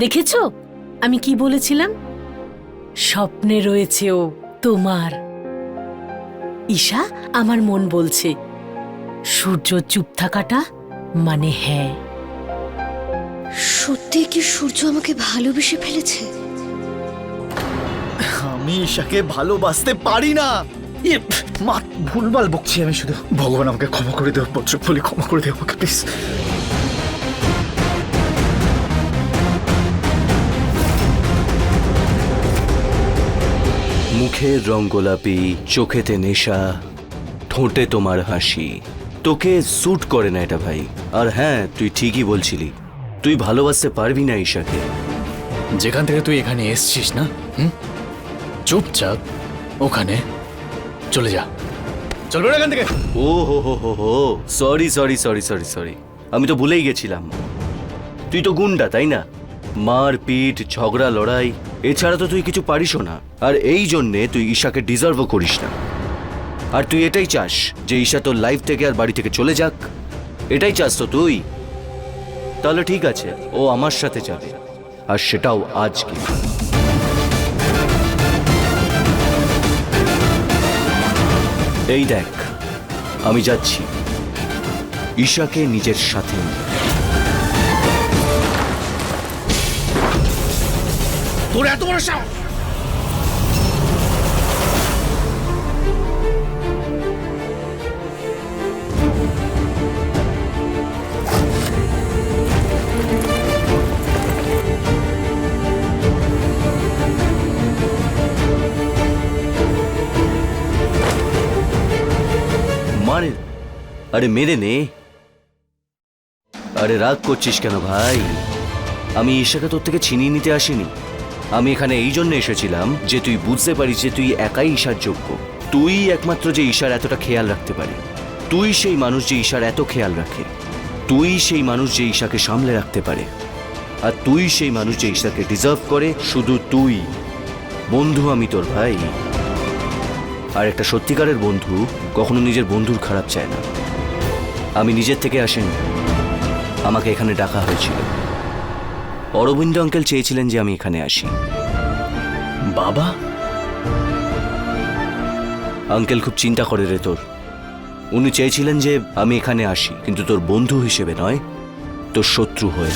দেখেছো আমি কি বলেছিলাম? স্বপ্নে রয়েছে ও তোমার। ঈশা, আমার মন বলছে সূর্য চুপ থাকাটা মানে হ্যাঁ। সত্যি কি সূর্য আমাকে ভালোবেসে ফেলেছে? আমি ঈশাকে ভালোবাসতে পারি না। মা, ভুলভাল বকছি আমি শুধু। ভগবান আমাকে ক্ষমা করে দেও, বজ্রফলি ক্ষমা করে দেও আমাকে প্লিজ। মুখের রং গোলাপি, চোখেতে নেশা, ঠোঁটে তোমার হাসি, তোকে স্যুট করে না এটা ভাই। আর হ্যাঁ, তুই ঠিকই বলছিলি, তুই ভালোবাসতে পারবি না ঈশাকে। যেখান থেকে তুই এখানে এসছিস না, চুপচাপ ওখানে চলে যা। চলবে না এখান থেকে। ও হো হো হো হো, sorry sorry sorry sorry sorry, আমি তো ভুলেই গেছিলাম। তুই তো গুন্ডা, তাই না? মারপিট, ঝগড়া, লড়াই, এছাড়া তো তুই কিছু পারিসও না। আর এই জন্যে তুই ঈশাকে ডিজার্ভও করিস না। আর তুই এটাই চাস যে ঈশা তোর লাইফ থেকে আর বাড়ি থেকে চলে যাক? এটাই চাস তো তুই? তাহলে ঠিক আছে, ও আমার সাথে যাবে, আর সেটাও আজকে। এই দেখ, আমি যাচ্ছি ঈশাকে নিজের সাথে নিয়ে। তোর এত বড় সাহস! মারে, আরে মেরে নে। আরে রাগ করছিস কেন ভাই? আমি ঈশাকে তোর থেকে ছিনিয়ে নিতে আসিনি। আমি এখানে এই জন্য এসেছিলাম যে তুই বুঝতে পারিস যে তুই একাই ঈশার যোগ্য। তুই একমাত্র যে ঈশার এতটা খেয়াল রাখতে পারি। তুই সেই মানুষ যে ঈশার এত খেয়াল রাখে। তুই সেই মানুষ যে ঈশাকে সামলে রাখতে পারে। আর তুই সেই মানুষ যে ঈশাকে ডিজার্ভ করে। শুধু তুই। বন্ধু আমি তোর ভাই। আর একটা সত্যিকারের বন্ধু কখনো নিজের বন্ধুর খারাপ চায় না। আমি নিজের থেকে আসেনি, আমাকে এখানে ডাকা হয়েছিল। অরবিন্দ আঙ্কেল চেয়েছিলেন যে আমি এখানে আসি। বাবা? আঙ্কেল খুব চিন্তা করে রে তোর। উনি চেয়েছিলেন যে আমি এখানে আসি, কিন্তু তোর বন্ধু হিসেবে নয়, তোর শত্রু হয়ে।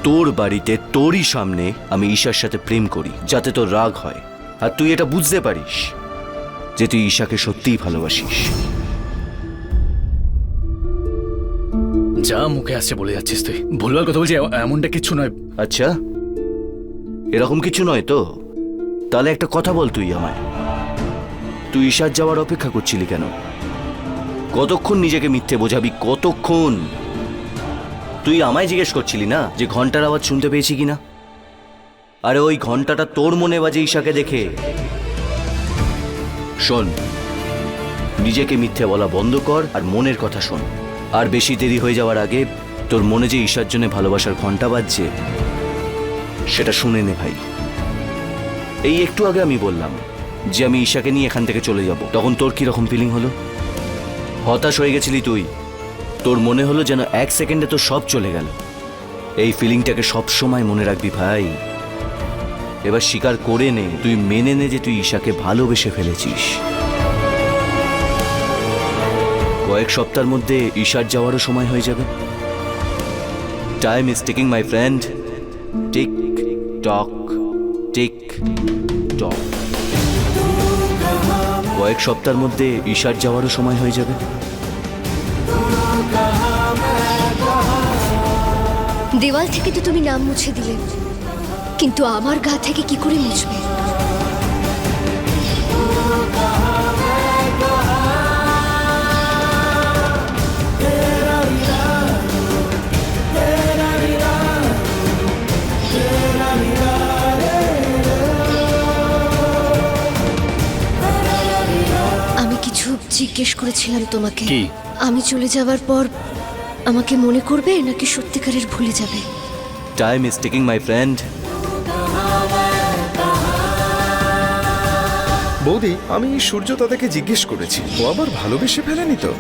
তোর বাড়িতে তোরই সামনে আমি ঈশার সাথে প্রেম করি, যাতে তোর রাগ হয় আর তুই এটা বুঝতে পারিস যে তুই ঈশাকে সত্যিই ভালোবাসিস। যা মুখে আসছে বলে যাচ্ছিস তুই। ভুলভাল কথা বলছি, এমনটা কিচ্ছু নয়। আচ্ছা, এরকম কিছু নয় তো? তাহলে একটা কথা বল তুই আমায়, তুই ঈশার যাওয়ার অপেক্ষা করছিলি কেন? কতক্ষণ নিজেকে মিথ্যে বোঝাবি? কতক্ষণ? তুই আমায় জিজ্ঞেস করছিলি না যে ঘন্টার আওয়াজ শুনতে পেয়েছি কিনা? আরে ওই ঘন্টাটা তোর মনে বাজে ঈশাকে দেখে। শোন, নিজেকে মিথ্যে বলা বন্ধ কর আর মনের কথা শোন। আর বেশি দেরি হয়ে যাওয়ার আগে তোর মনে যে ঈশার জন্য ভালোবাসার ঘন্টা বাজছে সেটা শুনে নে ভাই। এই একটু আগে আমি বললাম যে আমি ঈশাকে নিয়ে এখান থেকে চলে যাব, তখন তোর কি রকম ফিলিং হলো? হতাশ হয়ে গেছিলি তুই। তোর মনে হলো যেন এক সেকেন্ডে তো সব চলে গেল। এই ফিলিংটাকে সব সময় মনে রাখবি ভাই। এবার স্বীকার করে নে, তুই মেনে নে যে তুই ঈশাকে ভালোবেসে ফেলেছিস। কয়েক সপ্তাহের মধ্যে ঈশার যাওয়ারও সময় হয়ে যাবে। Time is ticking my friend. Tick talk, tick টক। কয়েক সপ্তাহের মধ্যে ঈশার যাওয়ারও সময় হয়ে যাবে। দেওয়াল থেকে তো তুমি নাম মুছে দিলে, কিন্তু আমার গা থেকে কি করে মুছবে? আমি কিছু জিজ্ঞেস করেছিলাম তোমাকে। কি? আমি চলে যাওয়ার পর আমাকে মনে করবে নাকি সত্যিকারের ভুলে যাবে? Time is ticking my friend. বৌদি, আমি সূর্য দাদাকে জিজ্ঞেস করেছি, ও আবার ভালোবেসে ফেলেনি তো?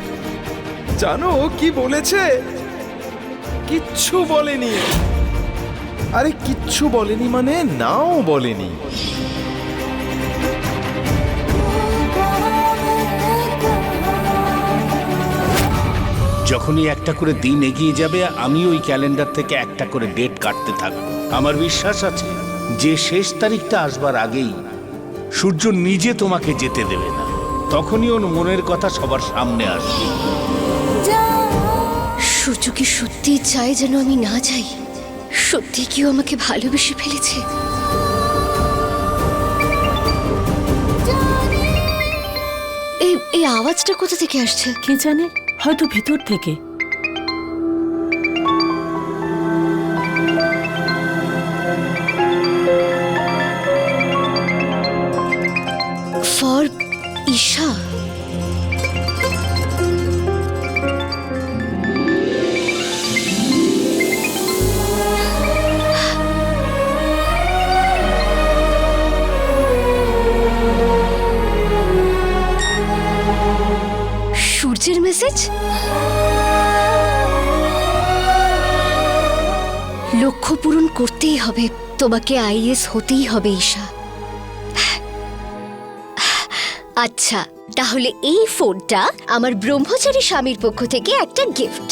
জানো ও কি বলেছে? কিচ্ছু বলেনি। আরে কিচ্ছু বলেনি মানে নাও বলেনি। যখনই একটা করে দিন এগিয়ে যাবে আমি ওই ক্যালেন্ডার থেকে একটা করে ডেট কাটতে থাকবো। আমার বিশ্বাস আছে যে শেষ তারিখটা আসবার আগেই সূর্য নিজে তোমাকে যেতে দেবে না, তখনই ওর মনের কথা সবার সামনে আসবে। সূর্য কি সত্যি চায় যেন আমি না যাই? সত্যি কি ও আমাকে ভালোবেসে ফেলেছে? এই আওয়াজটা কোথা থেকে আসছে? কে জানে, হয়তো ভেতর থেকে। ফর ঈশা। সূর্যের মেসেজ। লক্ষ্য পূরণ করতেই হবে, তোমাকে আইএস হতেই হবে ঈশা। আচ্ছা, তাহলে এই ফোনটা আমার ব্রহ্মচারী স্বামীর পক্ষ থেকে একটা গিফট।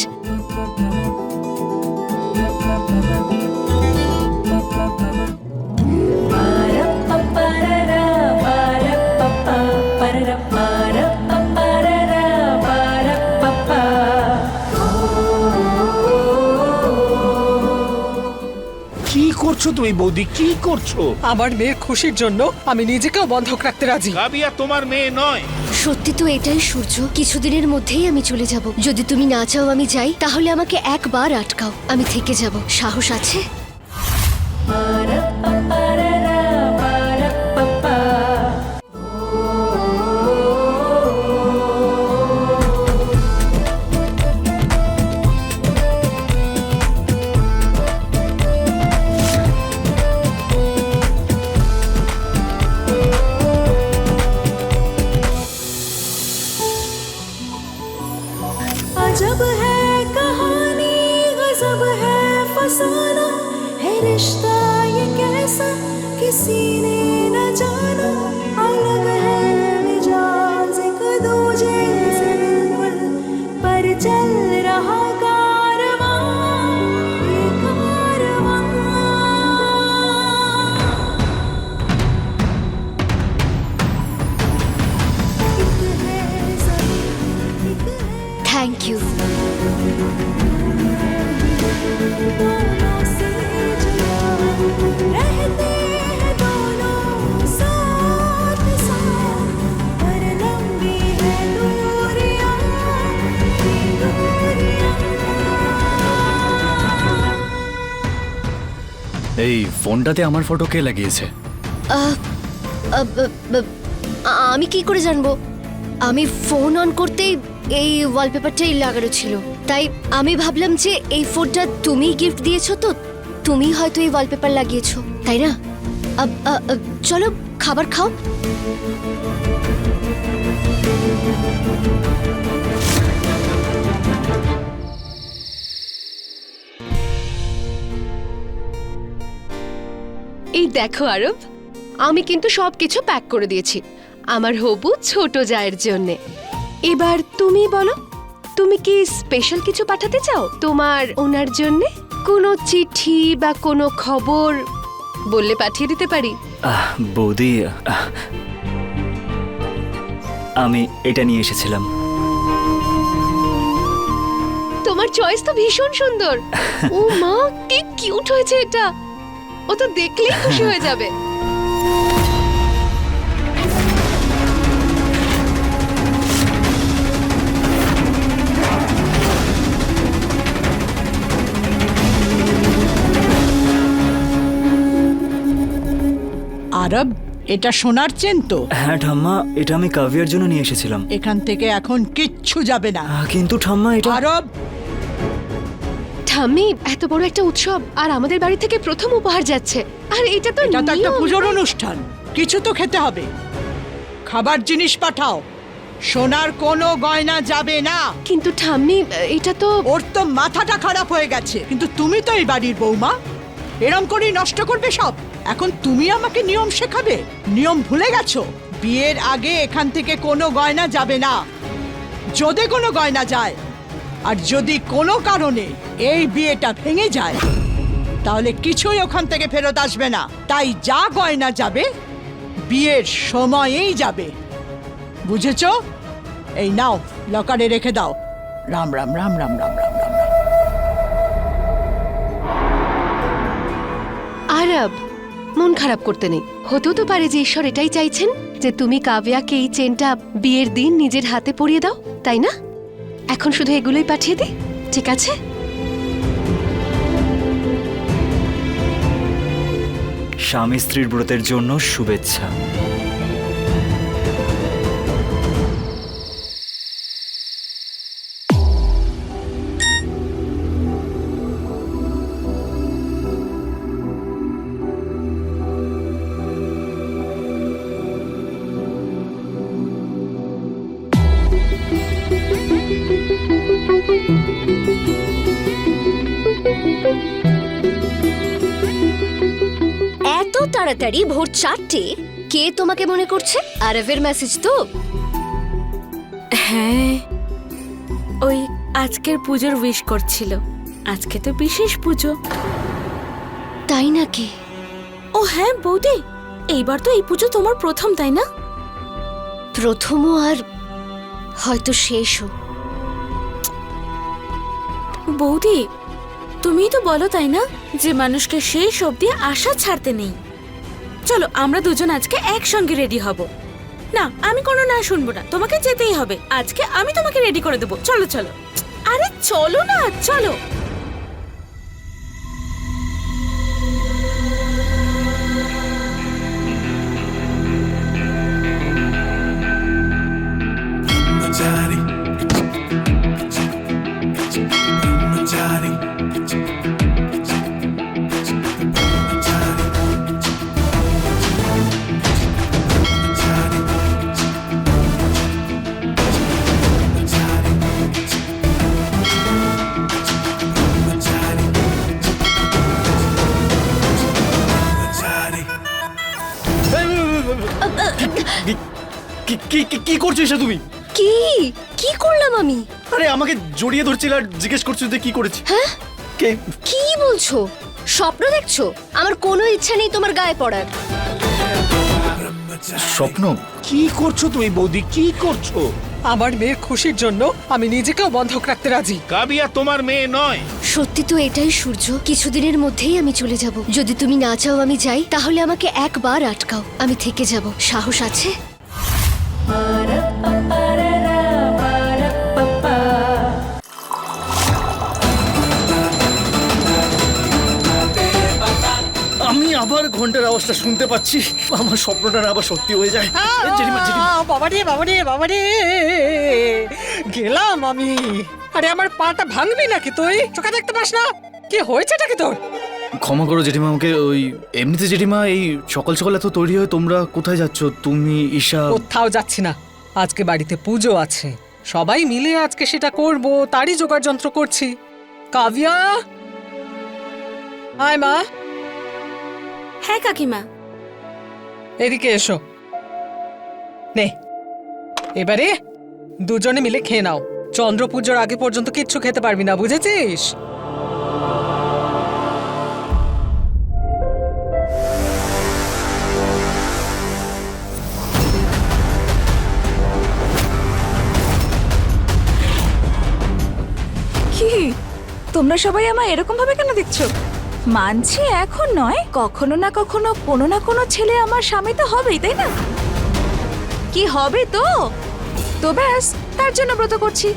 কি করছো তুমি বৌদি, কি করছো? আমার মেয়ের খুশির জন্য আমি নিজেকেও বন্ধক রাখতে রাজি। কাবিয়া তোমার মেয়ে নয়। সত্যি তো এটাই সূর্য, কিছুদিনের মধ্যেই আমি চলে যাব। যদি তুমি না চাও আমি যাই, তাহলে আমাকে একবার আটকাও, আমি থেকে যাব। সাহস আছে? अजब है कहानी, गजब है फसाना, है रिश्ता ये कैसा किसी ने न जाना। अलग है मिजाज एक दूजे से बिल्कुल, पर चल रहा कारवां, ये कारवां। एक है ज़मीन, एक है থ্যাংক ইউ। दोनों से जुड़ा, रहते हैं दोनों साथ साथ, पर लंबी है दूरियां, दूरियां। এই ফোনটাতে আমার ফটো কে লাগিয়েছে? আহ, আহ, আহ, আমি কি করে জানবো? আমি ফোন অন করতেই এই ওয়ালপেপারটাই লাগানো ছিল, তাই আমি ভাবলাম যে এই ফোনটা তুমি গিফট দিয়েছো, তো তুমি হয়তো এই ওয়ালপেপার লাগিয়েছো, তাই না? চলো খাবার খাও। এই দেখো আরব, আমি কিন্তু সবকিছু প্যাক করে দিয়েছি আমার হবু ছোট জায়ের জন্যে। এবার তুমি বলো, তুমি কি স্পেশাল কিছু পাঠাতে চাও তোমার ওনার জন্যে? কোনো চিঠি বা কোনো খবর বললে পাঠিয়ে দিতে পারি। বৌদি, আমি এটা নিয়ে এসেছিলাম। তোমার চয়েস তো ভীষণ সুন্দর। ও মা, কি কিউট হয়েছে এটা, ও তো দেখলেই খুশি হয়ে যাবে। আরব, এটা সোনার চেন তো? হ্যাঁ ঠাম্মা, এটা আমি কাভিয়ার জন্য নিয়ে এসেছিলাম। এখান থেকে এখন কিচ্ছু যাবে না। কিন্তু ঠাম্মা, এটা আরব, ঠাম্মি, এত বড় একটা উৎসব আর আমাদের বাড়ি থেকে প্রথম উপহার যাচ্ছে, আর এটা তো এটা তো একটা নিয়ম। পুজোর অনুষ্ঠান, কিছু তো খেতে হবে। খাবার জিনিস পাঠাও, সোনার কোনো গয়না যাবে না। কিন্তু ঠাম্মি, এটা তো ওর তো মাথাটা খারাপ হয়ে গেছে, কিন্তু তুমি তো এই বাড়ির বৌমা, এরম করেই নষ্ট করবে সব। এখন তুমি আমাকে নিয়ম শেখাবে? নিয়ম ভুলে গেছো? বিয়ের আগে এখান থেকে কোনো গয়না যাবে না। যদি কোনো গয়না যায় আর যদি কোনো কারণে এই বিয়েটা ভেঙে যায় তাহলে কিছুই ওখান থেকে ফেরত আসবে না। তাই যা গয়না যাবে বিয়ের সময়েই যাবে, বুঝেছো? এই নাও, লকারে রেখে দাও। রাম রাম রাম রাম রাম রাম রাম। আরব, মন খারাপ করতে নেই। হতেও তো পারে যে ঈশ্বর এটাই চাইছেন যে তুমি কাব্যাকে এই চেনটা বিয়ের দিন নিজের হাতে পরিয়ে দাও, তাই না? এখন শুধু এগুলোই পাঠিয়ে দিই, ঠিক আছে? স্বামী স্ত্রীর ব্রতের জন্য শুভেচ্ছা। এত তাড়াতাড়ি ভোর 4টে? কে তোমাকে মনে করছে? আরবের মেসেজ তো? হ্যাঁ, ওই আজকের পুজোর উইশ করছিল। আজকে তো বিশেষ পুজো। তাই নাকি? ও হ্যাঁ বৌদি, এইবার তো এই পুজো তোমার প্রথম, তাই না? প্রথমও আর হয়তো শেষও। বৌদি, তুমিই তো বলো তাই না যে মানুষকে শেষ অবধি আশা ছাড়তে নেই। চলো আমরা দুজন আজকে একসঙ্গে রেডি হব। না, আমি কোনো না শুনবো না, তোমাকে যেতেই হবে। আজকে আমি তোমাকে রেডি করে দেবো। চলো চলো, আরে চলো না, চলো। কি করছো এসে তুমি? কি কি করলাম আমি? আরে আমাকে জড়িয়ে ধরছিল আর জিজ্ঞেস করছো যে কি করেছি। হ্যাঁ, কে? কি বলছো? স্বপ্ন দেখছো? আমার কোনো ইচ্ছা নেই তোমার গায়ে পড়ার। স্বপ্ন? কি করছো তুমি বৌদি, কি করছো? আমার মেয়ের খুশির জন্য আমি নিজেকেও বন্ধক রাখতে রাজি। কাবিয়া তোমার মেয়ে নয়। সত্যি তো এটাই সূর্য, কিছুদিনের মধ্যেই আমি চলে যাব। যদি তুমি না চাও আমি যাই, তাহলে আমাকে একবার আটকাও, আমি থেকে যাব। সাহস আছে? আমি আবার ঘন্টার আওয়াজটা শুনতে পাচ্ছি। আমার স্বপ্নটা আবার সত্যি হয়ে যায়। জেঠিমা, জেঠিমা। বাবারে বাবারে বাবারে, গেলাম আমি। আরে আমার পাটা ভাঙবি নাকি তুই? চোখে দেখতে পাস না? কি হয়েছেটা কি তোর? ক্ষমা করো জেঠিমা আমাকে। ওই এমনিতে জেঠিমা এই সকাল সকাল এত তৈরি হয়ে তোমরা কোথায় যাচ্ছ? তুমি, ঈশা? কোথাও যাচ্ছি না, আজকে বাড়িতে পুজো আছে, সবাই মিলে আজকে সেটা করব, তারই জোগাড় যন্ত্র করছি। কাভিয়া, আয় মা। হ্যাঁ কাকিমা। এদিকে এসো। নে, এবারে দুজনে মিলে খেয়ে নাও। চন্দ্র পুজোর আগে পর্যন্ত কিচ্ছু খেতে পারবি না, বুঝেছিস? কি তোমরা সবাই আমায় এরকম ভাবে কেন দেখছো? মানছি এখন নয়, কখনো না কখনো কোনো না কোনো ছেলে আমার স্বামী তো হবেই, তাই না? কি হবে তো? তো ব্যাস, তার জন্য ব্রত করছি,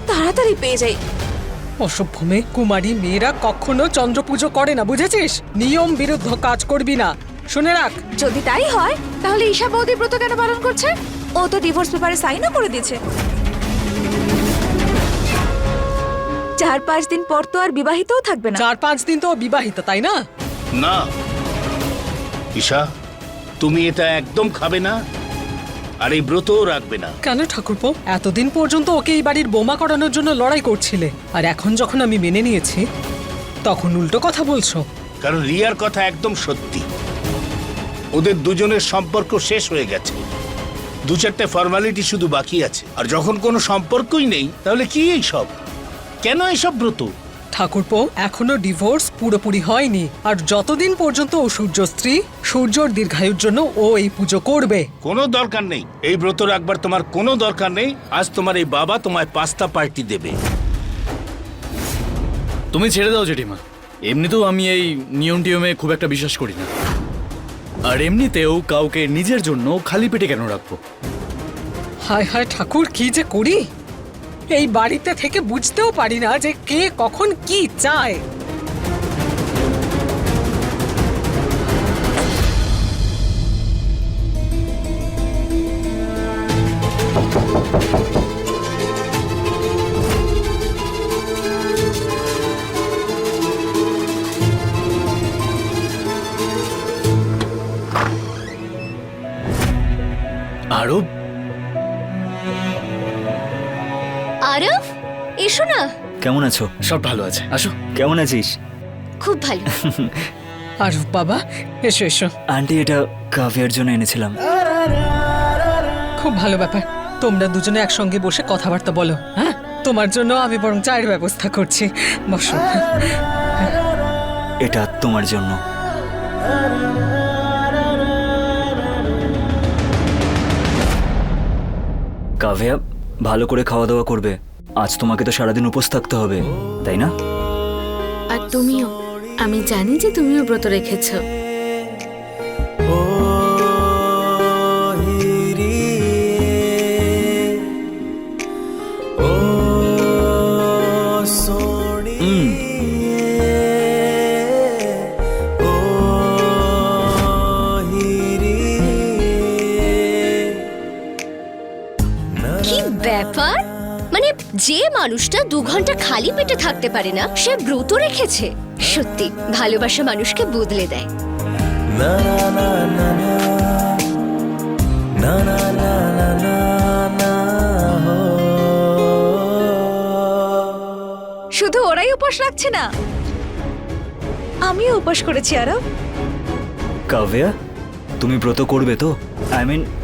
তাড়াতাড়ি পেয়ে যাই। অসভ্য মেয়ে, কুমারী মেয়েরা কখনো চন্দ্র পুজো করে না, বুঝেছিস? নিয়ম বিরুদ্ধ কাজ করবি না, শুনে রাখ। যদি তাই হয় তাহলে ঈশা বৌদি ব্রত কেন পালন করছে? ও তো ডিভোর্স পেপারে সাইনও করে দিয়েছে। 4-5 দিন পর তো আর বিবাহিতও থাকবে না। 4-5 দিন তো বিবাহিত, তাই না? না ঈশা, তুমি এটা একদম খাবে না, আর এই ব্রতও রাখবে না। কেন ঠাকুরপো? এতদিন পর্যন্ত ওকে এই বাড়ির বোমা করানোর জন্য লড়াই করছিলে, আর এখন যখন আমি মেনে নিয়েছি তখন উল্টো কথা বলছো। কারণ রিয়ার কথা একদম সত্যি। ওদের দুজনের সম্পর্ক শেষ হয়ে গেছে, 2-4টে ফর্মালিটি শুধু বাকি আছে। আর যখন কোনো সম্পর্কই নেই তাহলে কি এইসব? কেন এইসব ব্রত? ঠাকুরপো, এখনো ডিভোর্স পুরোপুরি হয়নি, আর যতদিন পর্যন্ত ও সূর্য স্ত্রী, সূর্যর দীর্ঘায়ুর জন্য ও এই পুজো করবে। কোনো দরকার নেই এই ব্রত রাখবার, তোমার কোনো দরকার নেই। আজ তোমার এই বাবা তোমায় পাস্তা পার্টি দেবে। তুমি ছেড়ে দাও জেঠিমা, এমনিতেও আমি এই নিয়ম টিয়মে খুব একটা বিশ্বাস করি না। আর এমনিতেও কাউকে নিজের জন্য খালি পেটে কেন রাখবো? হায় হায় ঠাকুর, কি যে করি! এই বাড়িতে থেকে বুঝতেও পারি না যে কে কখন কি চায়। আরো আরব, এসো না। কেমন আছো? সব ভালো আছে, আসো। কেমন আছিস? খুব ভালো। আরব বাবা, এসো এসো। আন্টি, এটা কাভিয়ার জন্য এনেছিলাম। খুব ভালো ব্যাপার, তোমরা দুজনে একসঙ্গে বসে কথাবার্তা বলো। হ্যাঁ, তোমার জন্য আমি বরং চায়ের ব্যবস্থা করছি, বসো। এটা তোমার জন্য। কাভিয়া, ভালো করে খাওয়া দাওয়া করবে। আজ তোমাকে তো সারাদিন উপোস থাকতে হবে, তাই না? আর তুমিও, আমি জানি যে তুমিও ব্রত রেখেছো। কি ব্যাপার? মানে যে মানুষটা 2 ঘন্টা খালি পেটে থাকতে পারে না, সে ব্রত রেখেছে? সত্যি ভালোবাসা মানুষকে বদলে দেয়। শুধু ওরাই উপোস রাখছে না, আমিও উপোস করেছি আরব। কাভিয়া, তুমি ব্রত করবে তো?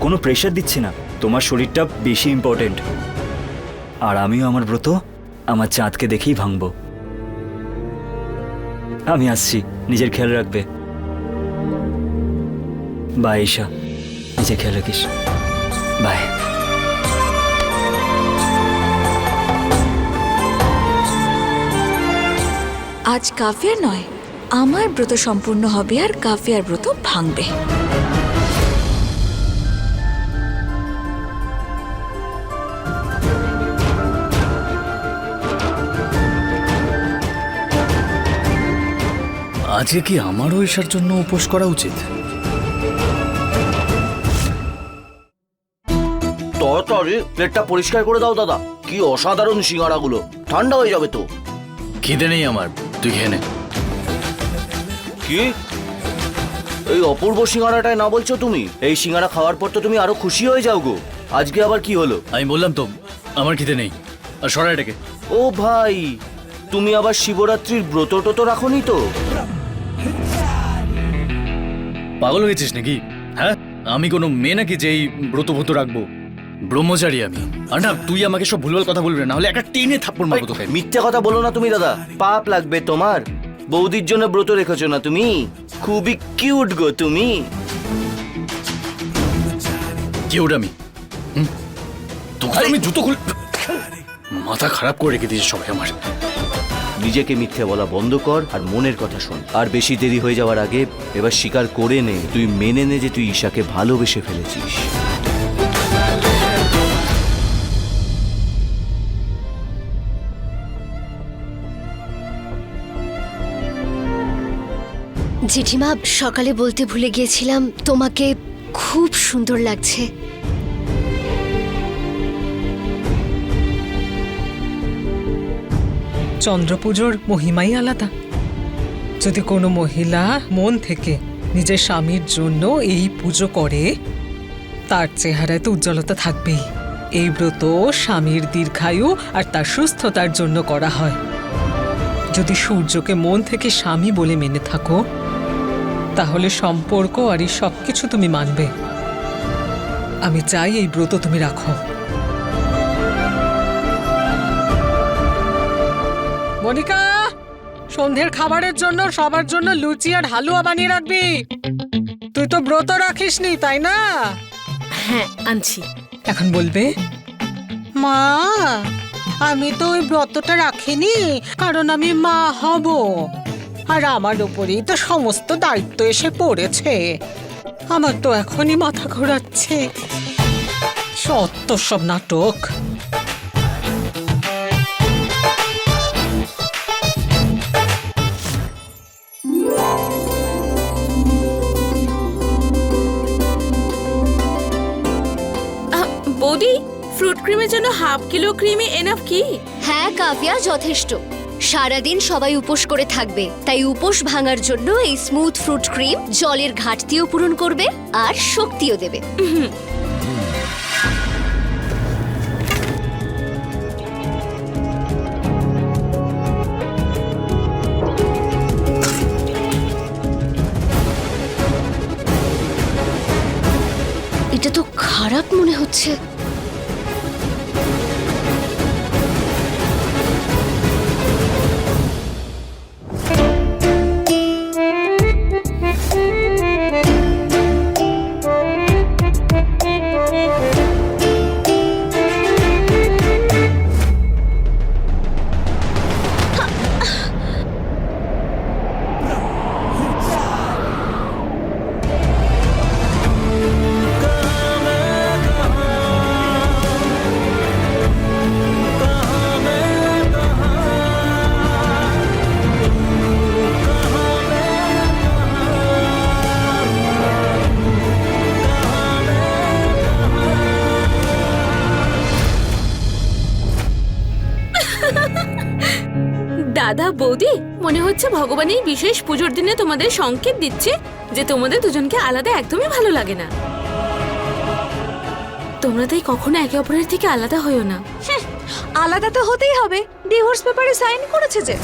কোনো প্রেশার দিচ্ছি না, তোমার শরীরটা বেশি ইম্পর্টেন্ট। আর আমিও আমার ব্রত আমার চাঁদকে দেখেই ভাঙবো। আমি আসছি, নিজের খেয়াল রাখবে। বাই ঈশা, নিজের খেয়াল রাখিস। বাই। আজ কাফিয়ার নয়, আমার ব্রত সম্পূর্ণ হবে আর কাফিয়ার ব্রত ভাঙবে। আজকে কি আমারও ঈশার জন্য উপোস করা উচিত? তাড়াতাড়ি প্লেটটা পরিষ্কার করে দাও দাদা। কি অসাধারণ সিঙ্গারাগুলো, ঠান্ডা হয়ে যাবে তো। খিদে নেই আমার, তুই খেয়ে নে। কি এই অপূর্ব সিঙ্গারাটায় না বলছো তুমি? এই সিঙ্গারা খাওয়ার পর তো তুমি আরো খুশি হয়ে যাও গো। আজকে আবার কি হলো? আমি বললাম তো আমার খিদে নেই। আর সরা এটাকে। ও ভাই, তুমি আবার শিবরাত্রির ব্রত টত রাখোনি তো? পাগল হয়েছিস নাকি? হ্যাঁ, আমি কোনো মেয়ে নাকি যে এই ব্রত রাখবো? ব্রহ্মচারী আমি। আর না, তুই আমাকে সব ভুলভাল কথা বলবি না, হলে একটা টেনে থাপ্পড় মারবো তোকে। মিথ্যে কথা বলো না তুমি দাদা, পাপ লাগবে তোমার। বৌদির জন্য ব্রত রেখেছো না তুমি? খুবই কিউট গো তুমি। কিউট আমি? তোকে আমি জুতো খুল। মাথা খারাপ করে রেখে দিয়েছে সবাই আমার। নিজেকে মিথ্যে বলা বন্ধ কর আর মনের কথা শোন। আর বেশি দেরি হয়ে যাওয়ার আগে এবার স্বীকার করে নে, তুই মেনে নে যে তুই ঈশাকে ভালোবেসে ফেলেছিস। জেঠিমা, সকালে বলতে ভুলে গিয়েছিলাম, তোমাকে খুব সুন্দর লাগছে। চন্দ্রপুজোর মহিমাই আলাদা। যদি কোনো মহিলা মন থেকে নিজের স্বামীর জন্য এই পুজো করে, তার চেহারায় তো উজ্জ্বলতা থাকবেই। এই ব্রত স্বামীর দীর্ঘায়ু আর তার সুস্থতার জন্য করা হয়। যদি সূর্যকে মন থেকে স্বামী বলে মেনে থাকো, তাহলে সম্পর্ক আর এই সব কিছু তুমি মানবে। আমি চাই এই ব্রত তুমি রাখো। মনিকা, সন্ধ্যের খাবারের জন্য সবার জন্য লুচি আর হালুয়া বানিয়ে রাখবি। তুই তো ব্রত রাখিসনি, তাই না? হ্যাঁ, আনছি। এখন বলবে, মা আমি তো ওই ব্রতটা রাখিনি, কারণ আমি মা হব, আর আমার উপরেই তো সমস্ত দায়িত্ব এসে পড়েছে। আমার তো এখনই মাথা ঘোরাচ্ছে। সত্য সব নাটক। বৌদি, ফ্রুট ক্রিমের জন্য হাফ কিলো ক্রিমই এনাফ কি? হ্যাঁ কাব্যা, যথেষ্ট। সারাদিন সবাই উপোস করে থাকবে, তাই উপোস ভাঙার জন্য এই স্মুথ ফ্রুট ক্রিম জলের ঘাটতিও পূরণ করবে আর শক্তিও দেবে। এটা তো খারাপ মনে হচ্ছে। দাদা বৌদি, মনে হচ্ছে ভগবান এই বিশেষ পুজোর দিনে তোমাদের সংকেত দিচ্ছে যে তোমাদের দুজনকে আলাদা একদমই ভালো লাগে না। তোমরা তাই কখনো একে অপরের থেকে আলাদা হইও না। আলাদা তো হতেই হবে, ডিভোর্স পেপারে সাইন করেছে যে।